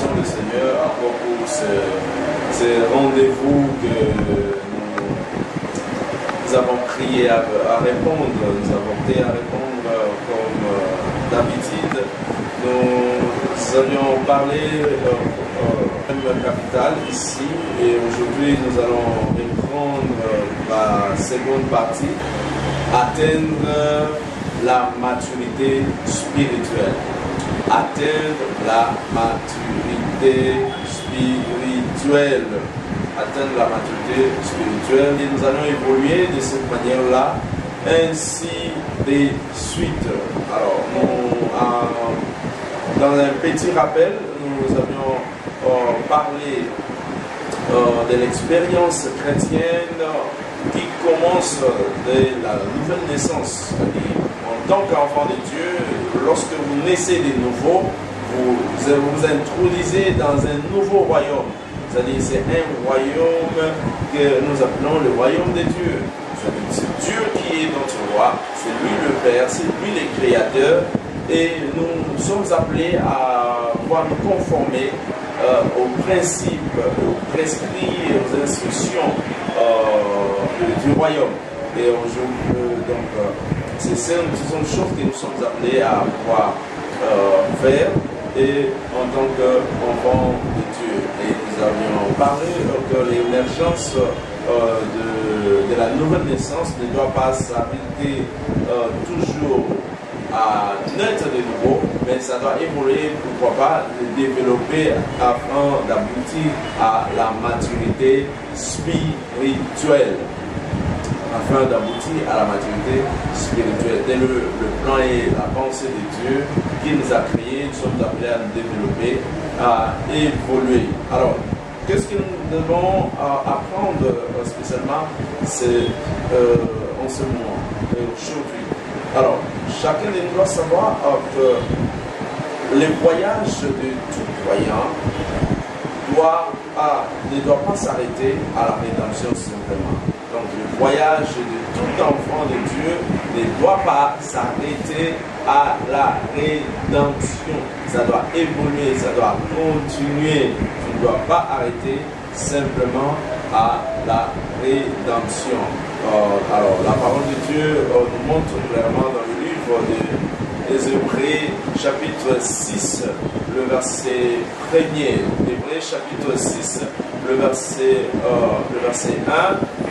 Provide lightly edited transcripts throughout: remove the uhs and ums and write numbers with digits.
bénissons le Seigneur encore pour ce rendez-vous que nous avons prié à répondre. Nous avons prié à répondre comme d'habitude. Nous avions parlé de capital ici et aujourd'hui nous allons reprendre la seconde partie, atteindre la maturité spirituelle. Atteindre la maturité spirituelle. Atteindre la maturité spirituelle. Et nous allons évoluer de cette manière-là, ainsi de suite. Alors, dans un petit rappel, nous avions parlé de l'expérience chrétienne qui commence de la nouvelle naissance. C'est-à-dire, en tant qu'enfant de Dieu, lorsque vous naissez de nouveau, vous vous introduisez dans un nouveau royaume. C'est-à-dire, c'est un royaume que nous appelons le royaume de Dieu. C'est Dieu qui est notre roi, c'est lui le Père, c'est lui le Créateur. Et nous sommes appelés à pouvoir nous conformer aux principes, aux prescrits et aux instructions du royaume. Et aujourd'hui, ce sont des choses que nous sommes appelés à pouvoir faire et en tant qu'enfants de Dieu. Et nous avions parlé que l'émergence de la nouvelle naissance ne doit pas s'arrêter toujours à naître de nouveau, mais ça doit évoluer, pourquoi pas, de développer afin d'aboutir à la maturité spirituelle. Afin d'aboutir à la maturité spirituelle. Dès le plan et la pensée de Dieu qui nous a créés, nous sommes appelés à nous développer, à évoluer. Alors, qu'est-ce que nous devons apprendre spécialement en ce moment, aujourd'hui? Alors, chacun de nous doit savoir que le voyage de tout croyant ne doit pas s'arrêter à la rédemption simplement. Donc, le voyage de tout enfant de Dieu ne doit pas s'arrêter à la rédemption. Ça doit évoluer, ça doit continuer. Tu ne dois pas arrêter simplement à la rédemption. Alors, la parole de Dieu nous montre clairement dans le livre des Hébreux, chapitre 6, le verset 1er. Hébreux, chapitre 6, le verset 1.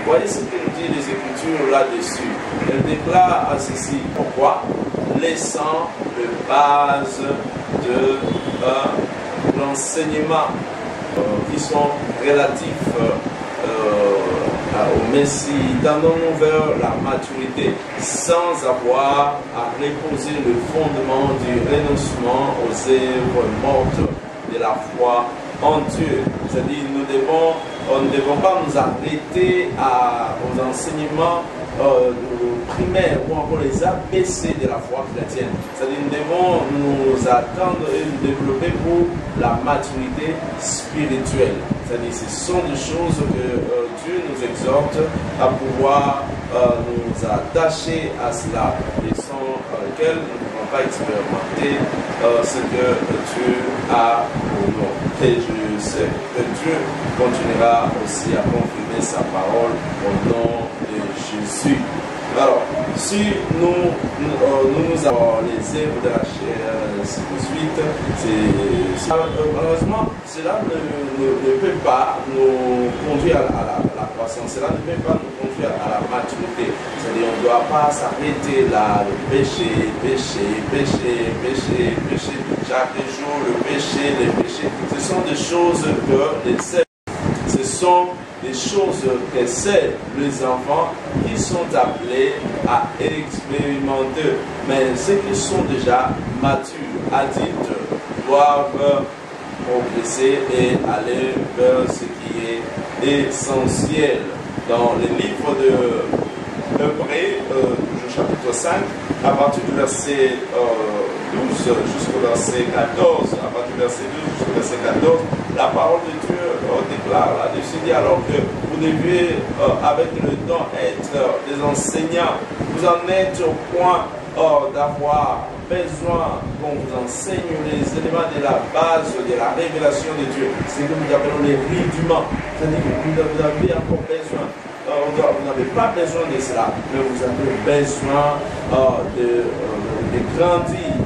Voyez ce que nous dit les Écritures là-dessus. Elle déclare à ceci. Pourquoi? Laissant de base de l'enseignement qui sont relatifs au Messie, tendons-nous vers la maturité sans avoir à reposer le fondement du renoncement aux œuvres mortes de la foi en Dieu. C'est-à-dire, nous ne devons pas nous arrêter aux enseignements primaires ou encore les ABC de la foi chrétienne. C'est-à-dire, nous devons nous attendre et nous développer pour la maturité spirituelle. C'est-à-dire, ce sont des choses que Dieu nous exhorte à pouvoir nous attacher à cela et sans lesquelles nous ne pouvons pas expérimenter ce que Dieu a pour nous. Et je sais que Dieu continuera aussi à confirmer sa parole au nom de Jésus. Alors, si nous avons les œuvres de la chair, ainsi de suite, malheureusement, cela ne peut pas nous conduire à la croissance, cela ne peut pas nous conduire à la maturité. C'est-à-dire, on ne doit pas s'arrêter là, le péché, chaque jour, le péché, les péchés. Ce sont des choses ce sont des choses que c'est les enfants qui sont appelés à expérimenter. Mais ceux qui sont déjà matures, adultes, doivent progresser et aller vers ce qui est essentiel. Dans le livre de Hébreux, chapitre 5, à partir du verset 12 jusqu'au verset 14, à partir du verset 12 jusqu'au verset 14, la parole de Dieu déclare là-dessus, dit alors que vous devez avec le temps être des enseignants, vous en êtes au point d'avoir besoin qu'on vous enseigne les éléments de la base de la révélation de Dieu. C'est ce que nous appelons les rudiments. C'est-à-dire que vous avez encore besoin. Vous n'avez pas besoin de cela, mais vous avez besoin de grandir.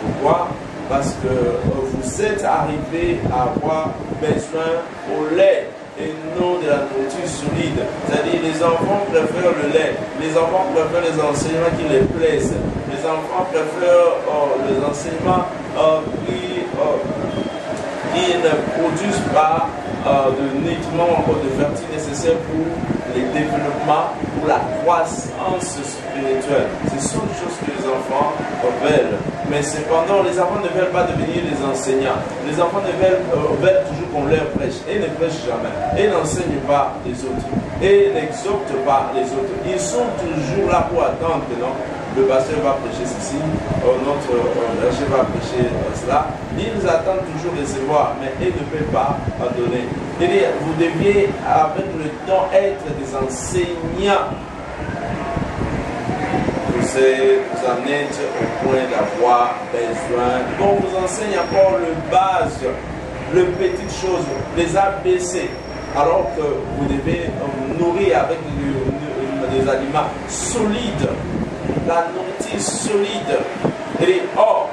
Pourquoi? Parce que vous êtes arrivé à avoir besoin au lait et non de la nourriture solide. C'est-à-dire les enfants préfèrent le lait, les enfants préfèrent les enseignements qui les plaisent, les enfants préfèrent les enseignements qui ne produisent pas de nutriments ou de fertilité nécessaires pour le développement, pour la croissance spirituelle. Ce sont des choses que les enfants veulent. Mais cependant, les enfants ne veulent pas devenir des enseignants. Les enfants veulent toujours qu'on leur prêche. Et ne prêchent jamais. Et n'enseignent pas les autres. Et n'exhortent pas les autres. Ils sont toujours là pour attendre que non, le pasteur va prêcher ceci, notre berger va prêcher cela. Ils attendent toujours recevoir, mais ils ne peuvent pas donner. C'est-à-dire, vous deviez, avec le temps, être des enseignants. Vous en êtes au point d'avoir besoin. On vous enseigne encore le base, les petites choses, les ABC, alors que vous devez vous nourrir avec des aliments solides, la nourriture solide. Et or,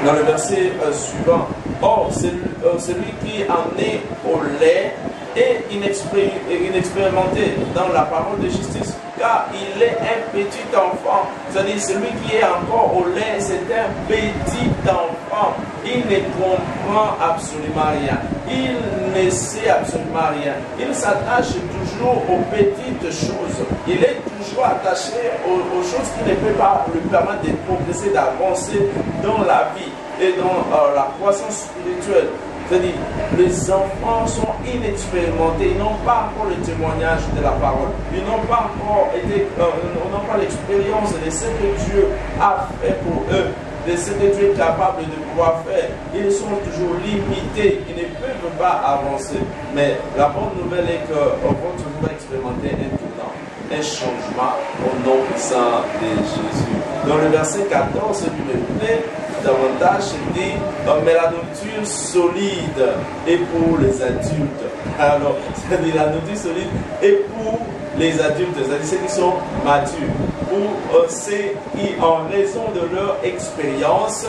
dans le verset suivant, or, celui qui en est au lait est inexpérimenté dans la parole de justice, car il est un petit enfant. C'est-à-dire celui qui est encore au lait, c'est un petit enfant. Il ne comprend absolument rien. Il ne sait absolument rien. Il s'attache toujours aux petites choses. Il est toujours attaché aux choses qui ne peuvent pas lui permettre de progresser, d'avancer dans la vie et dans la croissance spirituelle. C'est-à-dire, les enfants sont inexpérimentés, ils n'ont pas encore le témoignage de la parole, ils n'ont pas encore n'ont pas l'expérience de ce que Dieu a fait pour eux, de ce que Dieu est capable de pouvoir faire. Ils sont toujours limités, ils ne peuvent pas avancer. Mais la bonne nouvelle est que vont toujours expérimenter un tournant, un changement au nom puissant de Jésus. Dans le verset 14 du verset, davantage, il dit, mais la nourriture solide est pour les adultes. Alors, c'est-à-dire la nourriture solide est pour les adultes, c'est-à-dire ceux qui sont matures, pour ceux qui, en raison de leur expérience,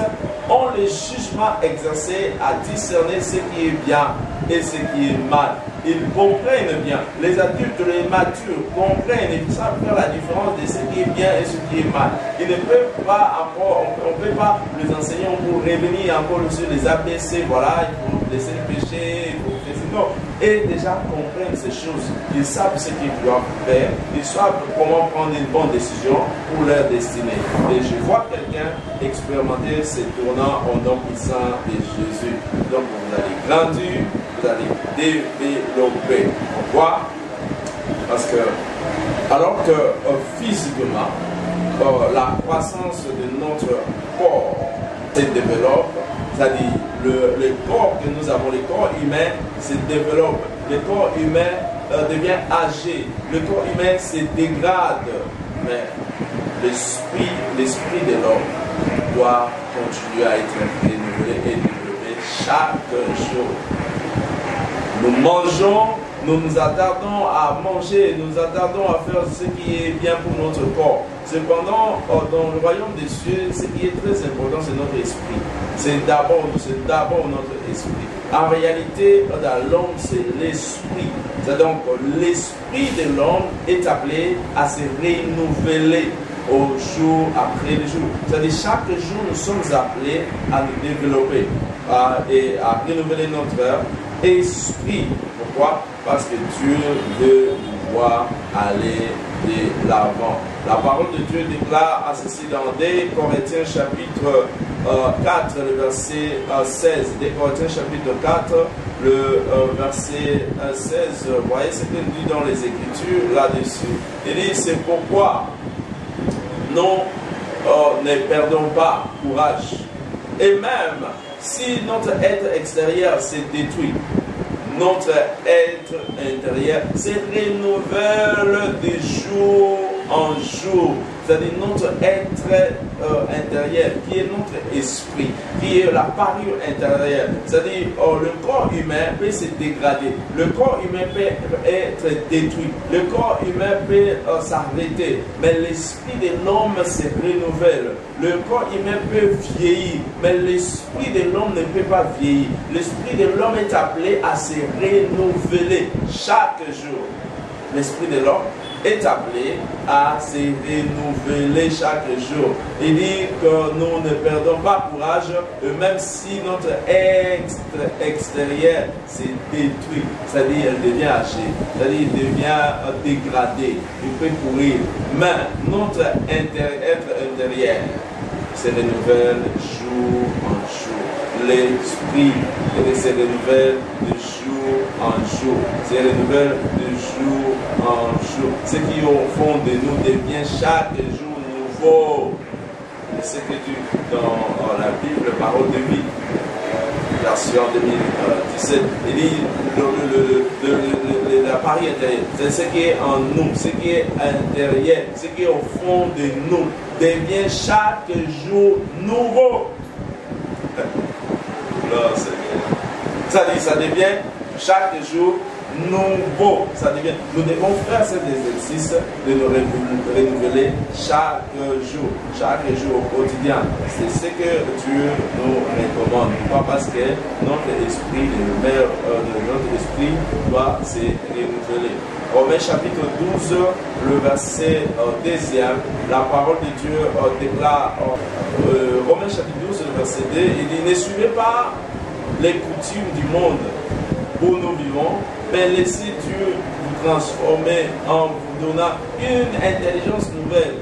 ont le jugement exercé à discerner ce qui est bien et ce qui est mal. Ils comprennent bien. Les adultes, les matures, comprennent et savent faire la différence de ce qui est bien et ce qui est mal. Ils ne peuvent pas encore, on ne peut pas les enseigner pour revenir encore sur les ABC, voilà, il faut laisser le péché, il faut faire ça. Non, et déjà comprennent ces choses. Ils savent ce qu'ils doivent faire, ils savent comment prendre une bonne décision pour leur destinée. Et je vois quelqu'un expérimenter ce tournant au nom puissant de Jésus. Donc vous allez grandir, vous allez développer. Pourquoi? Parce que, alors que physiquement, la croissance de notre corps se développe, c'est-à-dire le corps que nous avons, le corps humain se développe, le corps humain devient âgé, le corps humain se dégrade, mais l'esprit de l'homme doit continuer à être renouvelé et développé chaque jour. Nous mangeons, nous nous attardons à manger, nous nous attardons à faire ce qui est bien pour notre corps. Cependant, dans le royaume des cieux, ce qui est très important, c'est notre esprit. C'est d'abord notre esprit. En réalité, dans l'homme, c'est l'esprit. C'est donc l'esprit de l'homme est appelé à se renouveler au jour après le jour. C'est-à-dire chaque jour, nous sommes appelés à nous développer et à renouveler notre esprit. Pourquoi? Parce que Dieu veut nous voir aller de l'avant. La parole de Dieu déclare à ceci dans 2 Corinthiens chapitre 4, le verset 16. 2 Corinthiens chapitre 4, le verset 16. Vous voyez ce qu'il dit dans les Écritures là-dessus. Il dit, c'est pourquoi nous ne perdons pas courage. Et même si notre être extérieur s'est détruit, notre être intérieur se renouvelle de jour en jour. c'est-à-dire notre être intérieur, qui est notre esprit, qui est la parure intérieure. C'est-à-dire le corps humain peut se dégrader, le corps humain peut être détruit, le corps humain peut s'arrêter, mais l'esprit de l'homme se renouvelle. Le corps humain peut vieillir, mais l'esprit de l'homme ne peut pas vieillir. L'esprit de l'homme est appelé à se renouveler chaque jour. L'esprit de l'homme est appelé à se renouveler chaque jour. Il dit que nous ne perdons pas courage, même si notre être extérieur s'est détruit, c'est-à-dire il devient haché, c'est-à-dire il devient dégradé, il peut courir. Mais notre être intérieur se renouvelle jour en jour. L'esprit se renouvelle de jour en jour, se renouvelle de jour en jour. Ce qui au fond de nous devient chaque jour nouveau. Ce que tu dans la Bible, parole de vie, version 2017, il dit la parole intérieure, c'est ce qui est en nous, ce qui est intérieur, ce qui est au fond de nous, devient chaque jour nouveau. Là, ça devient chaque jour nouveau. Ça devient. Nous devons faire cet exercice de nous renouveler chaque jour au quotidien. C'est ce que Dieu nous recommande. Pourquoi? Parce que notre esprit, notre esprit doit se renouveler. Romains chapitre 12, le verset 2, la parole de Dieu déclare, Romains chapitre 12, le verset 2, il dit: ne suivez pas les coutumes du monde où nous vivons, mais laissez Dieu vous transformer en vous donnant une intelligence nouvelle.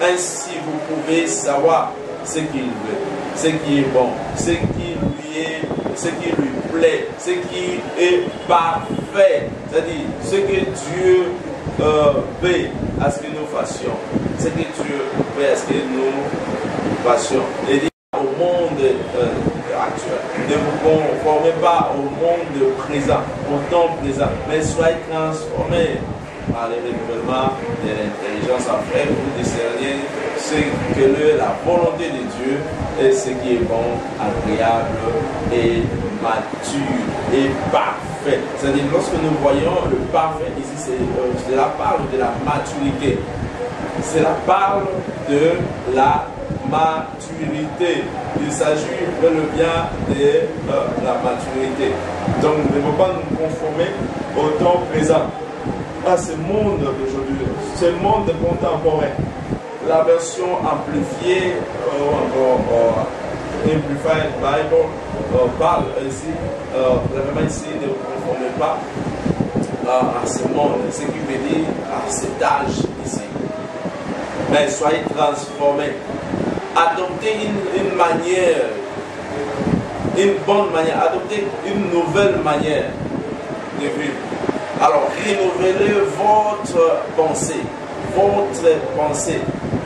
Ainsi, vous pouvez savoir ce qu'il veut, ce qui est bon, ce qui lui plaît, ce qui est parfait. C'est-à-dire, ce que Dieu veut à ce que nous fassions. Ce que Dieu veut à ce que nous fassions. Et dit au monde actuel, ne vous conformez pas au monde présent, au temps présent, mais soyez transformés par le renouvellement de l'intelligence, afin que vous discerniez ce que la volonté de Dieu et ce qui est bon, agréable et mature et parfait. C'est-à-dire, lorsque nous voyons le parfait ici, c'est la parle de la maturité. C'est la parle de la maturité. Il s'agit bel et bien de la maturité. Donc, nous ne devons pas nous conformer au temps présent, à ce monde d'aujourd'hui, ce monde contemporain. La version amplifiée, Amplified Bible, parle ici, vraiment ici, ne vous conformez pas à ce monde, ce qui veut dire à cet âge ici. Mais soyez transformés. Adoptez une manière, une bonne manière, adoptez une nouvelle manière de vivre. Alors, renouvelez votre pensée,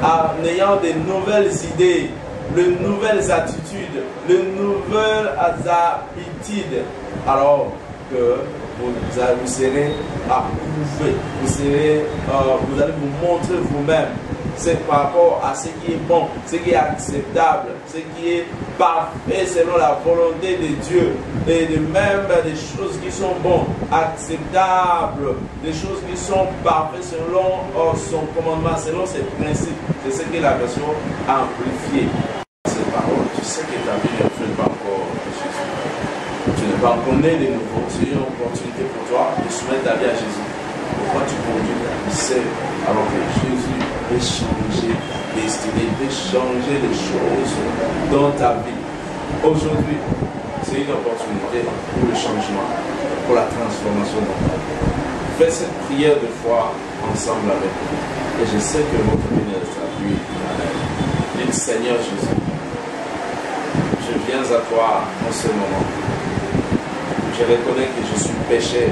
en ayant de nouvelles idées, de nouvelles attitudes, de nouvelles habitudes. Alors que vous serez approuvé, vous allez vous montrer vous-même. C'est par rapport à ce qui est bon, ce qui est acceptable, ce qui est parfait selon la volonté de Dieu. Et de même des choses qui sont bonnes, acceptables, des choses qui sont parfaites selon son commandement, selon ses principes. C'est ce que la version amplifiée. Cette parole, tu sais que ta vie ne fait pas encore Jésus. Tu n'es pas encore né de nouveau. C'est une opportunité pour toi de soumettre ta vie à Jésus. Pourquoi tu conduis ta vie seule alors que Jésus peut changer ta destinée, peut changer les choses dans ta vie. Aujourd'hui, c'est une opportunité pour le changement, pour la transformation de ta vie. Faites cette prière de foi ensemble avec nous. Et je sais que votre vie ne sera plus. Dites: Seigneur Jésus, je viens à toi en ce moment. Je reconnais que je suis pécheur.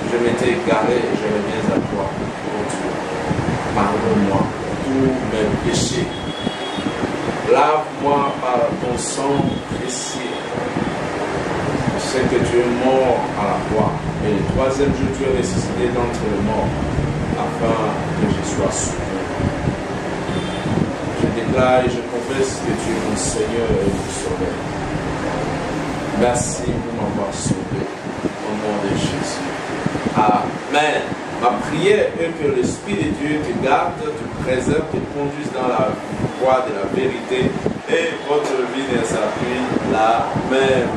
Je m'étais égaré et je reviens à toi. Oh Dieu, pardonne-moi tous mes péchés. Lave-moi par ton sang précieux. Je sais que tu es mort à la croix. Et le troisième jour, tu es ressuscité d'entre les morts. afin que je sois sauvé. Je déclare et je confesse que tu es mon Seigneur et mon Sauveur. Merci pour m'avoir sauvé. Au nom de Jésus. Amen. Ma prière est que l'Esprit de Dieu te garde, te préserve, te conduise dans la voie de la vérité et votre vie ne sera plus la même.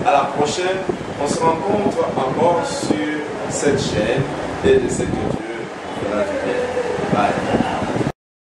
À la prochaine, on se rencontre encore sur cette chaîne et je sais que Dieu fera